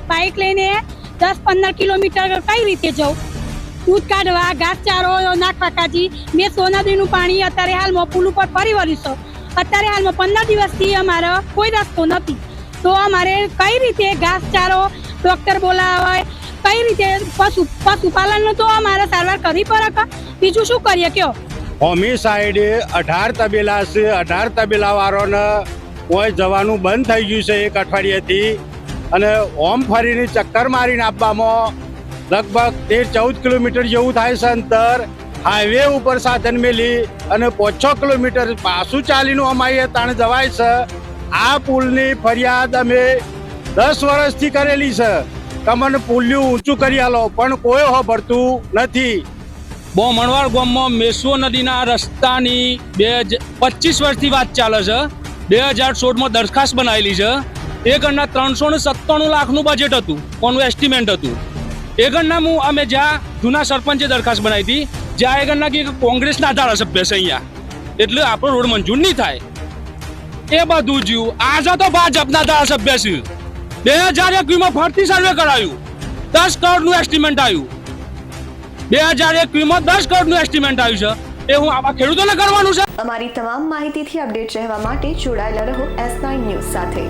Bike લઈને 10-15 kilometre કઈ રીતે જવું? દૂધ કાઢવા, ઘાસચારો નાખવા કાજી. મેં સોનાદીનું પાણી અત્યારે હાલમાં પુલ ઉપર ફરી વળ્યું છે. અત્યારે હાલમાં 15 દિવસથી અમારે કોઈ રસ્તો નથી. તો અમારે કઈ રીતે ઘાસચારો ડોક્ટર બોલાવાય, કઈ રીતે પશુપાલનનો તો અમારે સારવાર કરવી પડે. બીજું શું કરીએ કયો? હોમી સાઈડે 18 તબેલા છે. 18 તબેલા વાળોને કોઈ જવાનું બંધ થઈ ગયું છે 1 અઠવાડિયાથી. અને ઓમ ફરીને ચક્કર મારીને આપવામાં લગભગ 13-14 કિલોમીટર જેવું થાય છે અંતર. હાઈવે ઉપર સાધન મેલી અને 5-6 કિલોમીટર પાછું ચાલીને અમારી તાણે જવાય છે. આ પુલની ફરિયાદ અમે 10 વર્ષથી કરેલી છે. તમને પુલિયું ઊંચું કરી આલો, પણ કોઈ હોભરતું નથી. બોમણવાડ ગામમાં મેસો નદીના રસ્તાની 25 વર્ષથી વાત ચાલે છે. 2016માં દરખાસ્ત બનાવેલી છે. એ ગણના 397 લાખનું બજેટ હતું, કોનું એસ્ટિમેટ હતું. એ ગણના અમે જ્યાં જૂના સરપંચે દરખાસ્ત બનાવી હતી, જ્યાં એ ગણના કે કોંગ્રેસના ધારાસભ્ય છે અહીંયા, એટલે આપણો રોડ મંજૂર નહીં થાય. એ બધું જ્યું આજે તો ભાજપના ધારાસભ્ય છે. 2021માં ફરતી સર્વે કરાયું, 10 કરોડનું એસ્ટિમેટ આવ્યું. 2021માં 10 કરોડનું એસ્ટિમેટ આવ્યું છે. એ હું આવા ખેડૂતોને કરવાનું છે. અમારી તમામ માહિતીથી અપડેટ રહેવા માટે જોડાયેલા રહો S9 ન્યૂઝ સાથે.